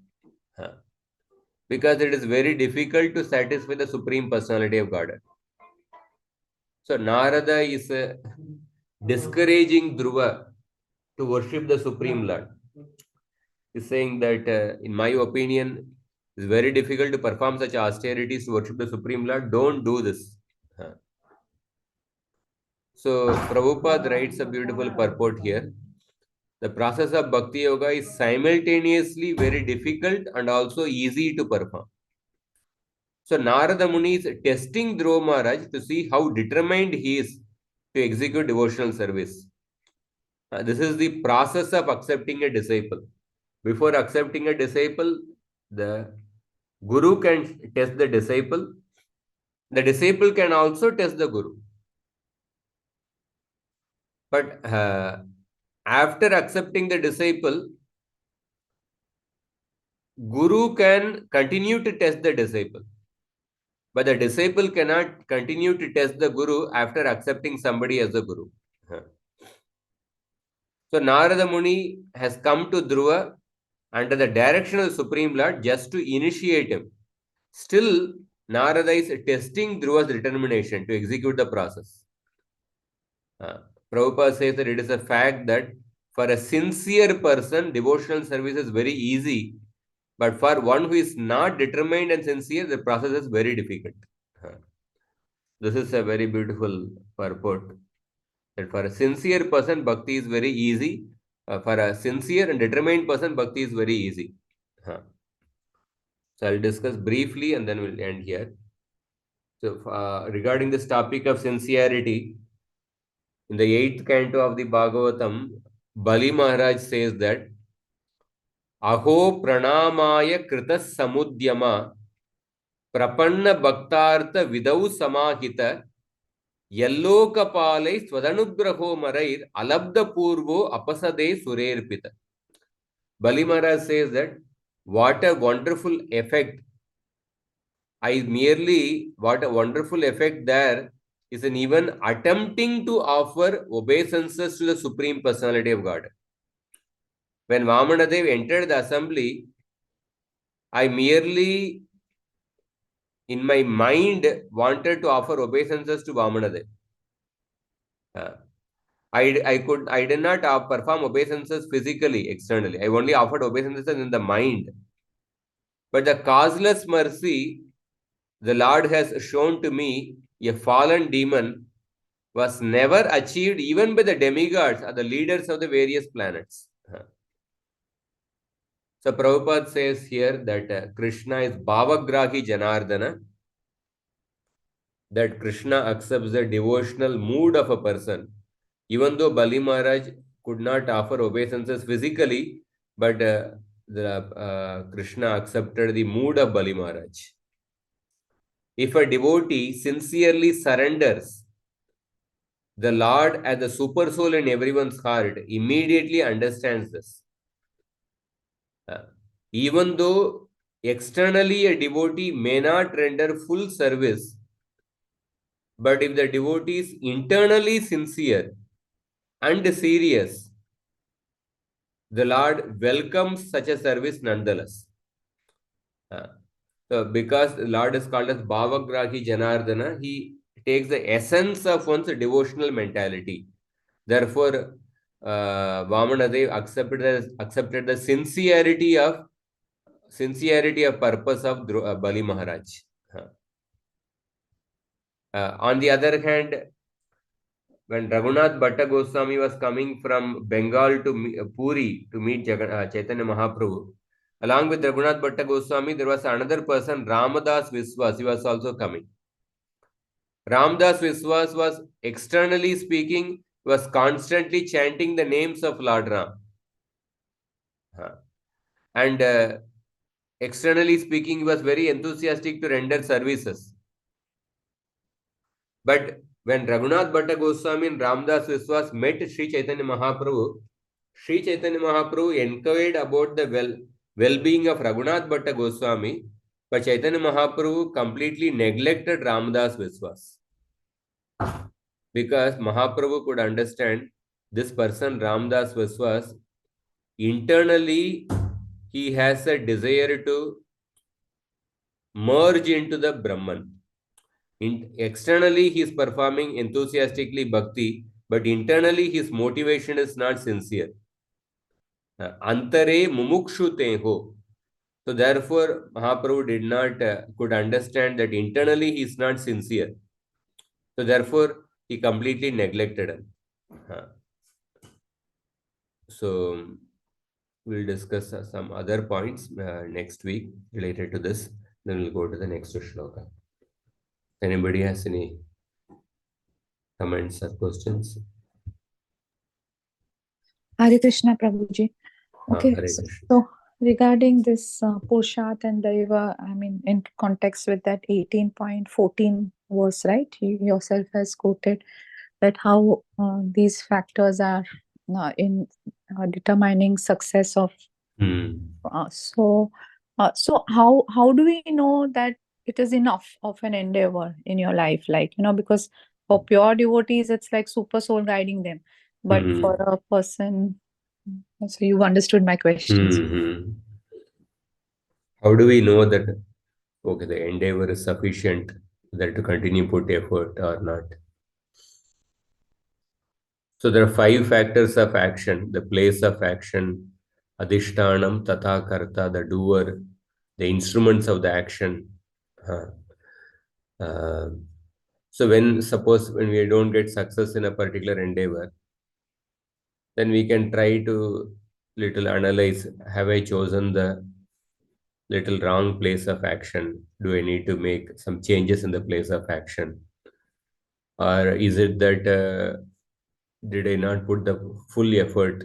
A: Because it is very difficult to satisfy the Supreme Personality of Godhead. So Narada is discouraging Dhruva to worship the Supreme Lord. He's saying that, in my opinion, it's very difficult to perform such austerities to worship the Supreme Lord. Don't do this. So Prabhupada writes a beautiful purport here. The process of Bhakti Yoga is simultaneously very difficult and also easy to perform. So Narada Muni is testing Dhruva Maharaj to see how determined he is to execute devotional service. This is the process of accepting a disciple. Before accepting a disciple, the Guru can test the disciple. The disciple can also test the Guru. But after accepting the disciple, Guru can continue to test the disciple. But the disciple cannot continue to test the Guru after accepting somebody as a Guru. So Narada Muni has come to Dhruva under the direction of the Supreme Lord just to initiate him. Still, Narada is testing Dhruva's determination to execute the process. Prabhupada says that it is a fact that for a sincere person, devotional service is very easy. But for one who is not determined and sincere, the process is very difficult. This is a very beautiful purport. That for a sincere person, bhakti is very easy. For a sincere and determined person, bhakti is very easy. So I'll discuss briefly and then we'll end here. So regarding this topic of sincerity, in the 8th canto of the Bhagavatam, Bali Maharaj says that अहो प्रणामाय कृतः समुद्यमा प्रपन्न भक्तार्थ विदौ समाहित यल्लोकपालै स्वदनुग्रहो मरैर अलब्ध पूर्वो अपसदे सुरेर्पित. Bali Maharaj says that what a wonderful effect. What a wonderful effect there is in even attempting to offer obeisances to the Supreme Personality of God. When Vamanadev entered the assembly, I merely in my mind wanted to offer obeisances to Vamanadev. I did not perform obeisances physically, externally. I only offered obeisances in the mind. But the causeless mercy the Lord has shown to me, a fallen demon, was never achieved even by the demigods or the leaders of the various planets. So Prabhupada says here that Krishna is Bhavagrahi Janardana, that Krishna accepts the devotional mood of a person. Even though Bali Maharaj could not offer obeisances physically, but Krishna accepted the mood of Bali Maharaj. If a devotee sincerely surrenders, the Lord as the super soul in everyone's heart immediately understands this. Even though externally a devotee may not render full service, but if the devotee is internally sincere and serious, the Lord welcomes such a service nonetheless. So because the Lord is called as Bhavagrahi Janardana, he takes the essence of one's devotional mentality. Therefore, Vamanadev accepted the sincerity of purpose of Bali Maharaj. On the other hand, when Raghunath Bhatta Goswami was coming from Bengal to Puri to meet Chaitanya Mahaprabhu, along with Raghunath Bhatta Goswami, there was another person, Ramadas Viswas. He was also coming. Ramdas Viswas was, externally speaking, was constantly chanting the names of Lord Ram. And externally speaking, he was very enthusiastic to render services. But when Raghunath Bhatta Goswami and Ramdas Viswas met Sri Chaitanya Mahaprabhu, Sri Chaitanya Mahaprabhu inquired about the well-being of Raghunath Bhatta Goswami, but Chaitanya Mahaprabhu completely neglected Ramdas Viswas. Because Mahaprabhu could understand this person, Ramdas Viswas, internally he has a desire to merge into the Brahman. Externally, he is performing enthusiastically bhakti, but internally his motivation is not sincere. Antare mumukshu teho. So therefore, Mahaprabhu did not could understand that internally he is not sincere. So therefore, he completely neglected him. So we'll discuss some other points next week related to this. Then we'll go to the next shloka. Anybody has any comments or questions?
C: Hare Krishna, Prabhuji. Okay,
A: Hare Krishna.
C: so regarding this Purushat and Daiva, I mean, in context with that 18.14 verse, right? You yourself has quoted that how these factors are in determining success of. So how do we know that it is enough of an endeavor in your life? Like, because for pure devotees, it's like super soul guiding them. But for a person, so you've understood my questions.
A: How do we know that, okay, the endeavor is sufficient that to continue put effort or not? So there are 5 factors of action: the place of action, adhishtanam, tatha karta, the doer, the instruments of the action. So when we don't get success in a particular endeavor, then we can try to little analyze, have I chosen the little wrong place of action? Do I need to make some changes in the place of action? Or is it that did I not put the full effort?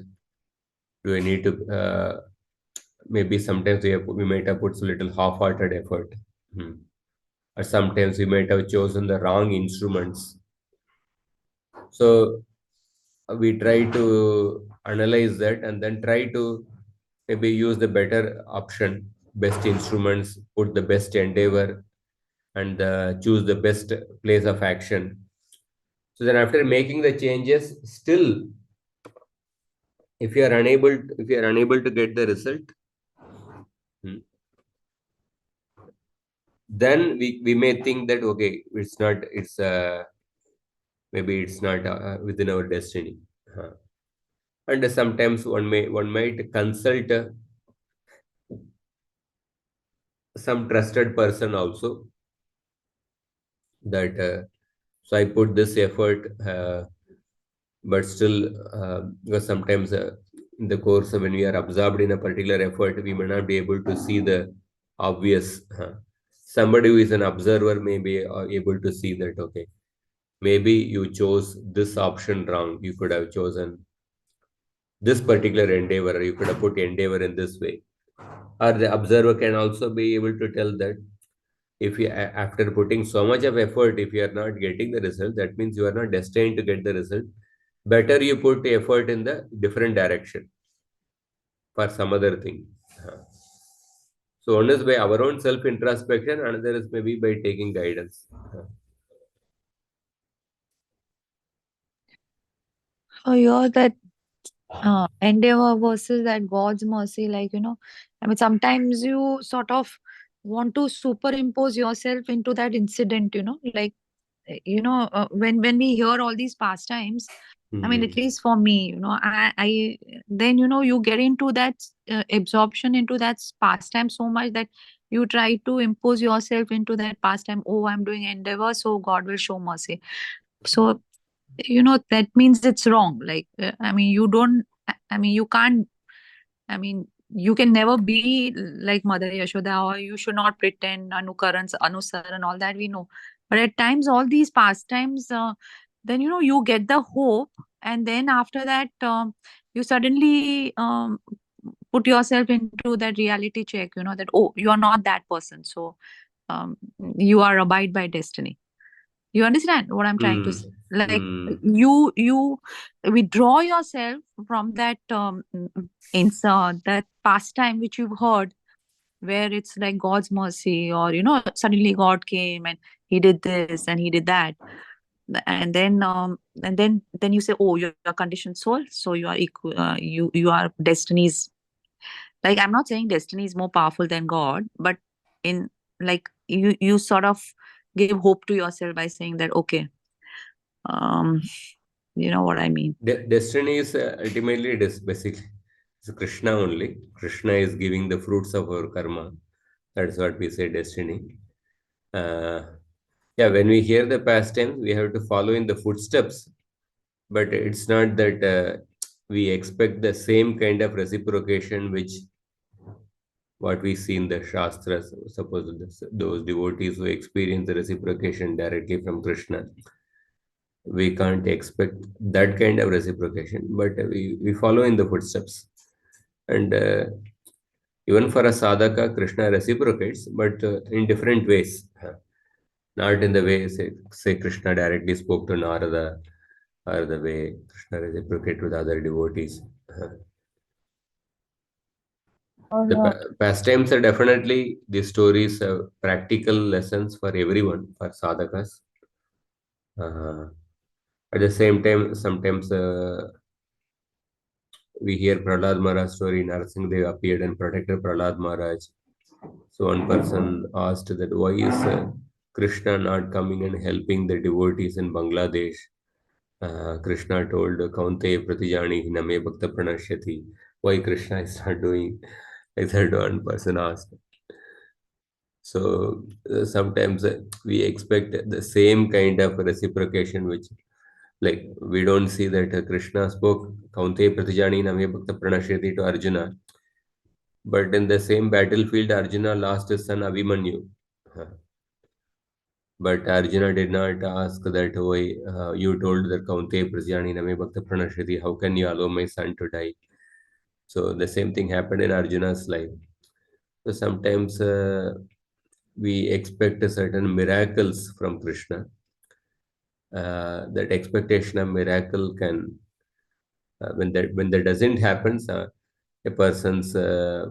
A: Do I need to maybe sometimes we might have put a little half-hearted effort. Hmm. Or sometimes we might have chosen the wrong instruments. So we try to analyze that and then try to maybe use the better option, best instruments, put the best endeavor, and choose the best place of action. So then after making the changes, still if you are unable to get the result, hmm, then we may think that okay, it's maybe it's not within our destiny. Huh. And sometimes one might consult some trusted person also, that so I put this effort, but still because sometimes in the course of when we are absorbed in a particular effort, we may not be able to see the obvious. Somebody who is an observer may be able to see that okay, maybe you chose this option wrong, you could have chosen this particular endeavor, or you could have put endeavor in this way. Or the observer can also be able to tell that if you after putting so much of effort, if you are not getting the result, that means you are not destined to get the result. Better you put effort in the different direction for some other thing. Uh, so one is by our own self introspection, another is maybe by taking guidance.
C: Oh, you're that endeavor versus that God's mercy. Like, I mean, sometimes you sort of want to superimpose yourself into that incident, like, when we hear all these pastimes, I mean,
A: Hmm.
C: at least for me, I then, you get into that absorption into that pastime so much that you try to impose yourself into that pastime. Oh, I'm doing endeavor, so God will show mercy. So, that means it's wrong. Like, I mean, you don't, I mean, you can't, I mean, you can never be like Mother Yashoda, or you should not pretend Anukaran, Anusar, and all that we know. But at times, all these pastimes, then you get the hope, and then after that, you suddenly put yourself into that reality check. That oh, you are not that person, so um, you are abide by destiny. You understand what I'm trying to
A: Hmm.
C: say? Like,
A: Hmm.
C: you withdraw yourself from that that pastime which you've heard, where it's like God's mercy, or suddenly God came and he did this and he did that, and then you say, oh, you're a conditioned soul, so you are equal, you are destiny's, like, I'm not saying destiny is more powerful than God, but in, like, you sort of give hope to yourself by saying that okay, um you know what I mean.
A: Destiny is ultimately basically it's Krishna only. Krishna is giving the fruits of our karma. That's what we say destiny. Uh, yeah, when we hear the past tense, we have to follow in the footsteps, but it's not that we expect the same kind of reciprocation which what we see in the Shastras. Suppose those devotees who experience the reciprocation directly from Krishna, we can't expect that kind of reciprocation, but we follow in the footsteps. And even for a sadhaka, Krishna reciprocates, but in different ways. Not in the way, say Krishna directly spoke to Narada, or the way Krishna reciprocated with other devotees. Uh,
C: Or
A: The pastimes are definitely the stories, practical lessons for everyone, for sadhakas. Uh, at the same time, sometimes we hear Prahlad Maharaj story. Narasimhadev appeared and protected Prahlad Maharaj. So one person asked that why is Krishna not coming and helping the devotees in Bangladesh? Krishna told Kaunte Pratijani Name Bhakta Pranashyati. Why Krishna is not doing like that? One person asked. So sometimes we expect the same kind of reciprocation, which like we don't see that Krishna spoke Kaunte Pratijani Name Bhakta Pranashyati to Arjuna, but in the same battlefield, Arjuna lost his son Abhimanyu. Huh. But Arjuna did not ask that why you told that Kaunte Pratijani Name Bhakta Pranashyati, how can you allow my son to die? So the same thing happened in Arjuna's life. So sometimes we expect a certain miracles from Krishna. That expectation of miracle can, when that doesn't happen, a person's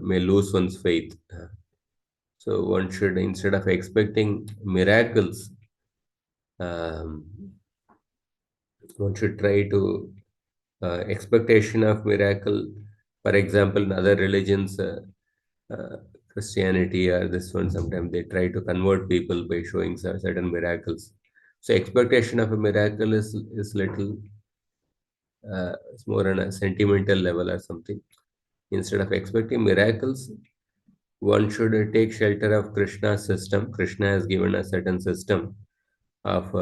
A: may lose one's faith. So one should, instead of expecting miracles, um, one should try to expectation of miracle. For example, in other religions, uh, Christianity or this one, sometimes they try to convert people by showing certain miracles. So expectation of a miracle is little, it's more on a sentimental level or something. Instead of expecting miracles, one should take shelter of Krishna's system. Krishna has given a certain system of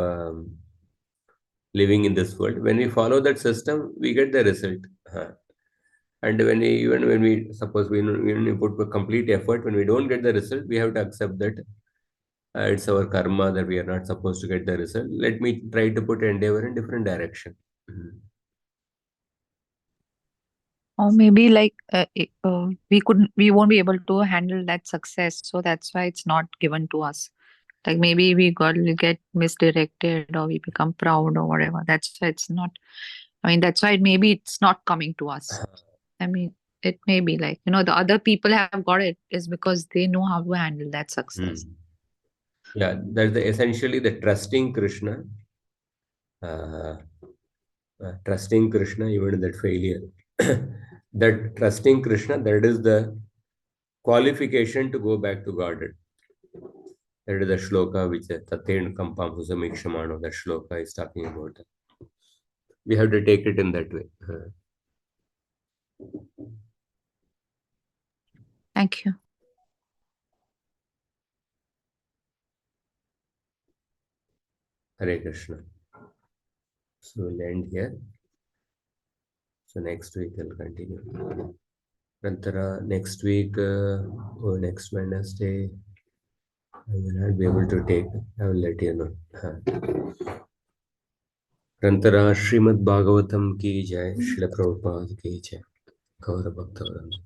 A: living in this world. When we follow that system, we get the result. And even when we suppose when we put a complete effort, when we don't get the result, we have to accept that it's our karma that we are not supposed to get the result. Let me try to put endeavor in different direction. Mhm.
C: Or maybe like we won't be able to handle that success, so that's why it's not given to us. Like maybe we get misdirected or we become proud or whatever. That's why it's not. I mean, that's why maybe it's not coming to us. I mean, it may be like, the other people have got it is because they know how to handle that success.
A: Hmm. Yeah, that's essentially the trusting Krishna, uh, trusting Krishna even in that failure. That trusting Krishna, that is the qualification to go back to Godhead. That is the shloka which Taten Kampam Husamikshamano, that shloka is talking about. We have to take it in that way.
C: Thank you.
A: Hare Krishna. So we'll end here. So next week we'll continue. Rantara, next week or next Wednesday, I will not be able to take. I will let you know. Rantara Srimad Bhagavatam ki jai, Srila Prabhupada ki jai, Gaura Bhakta Vranda.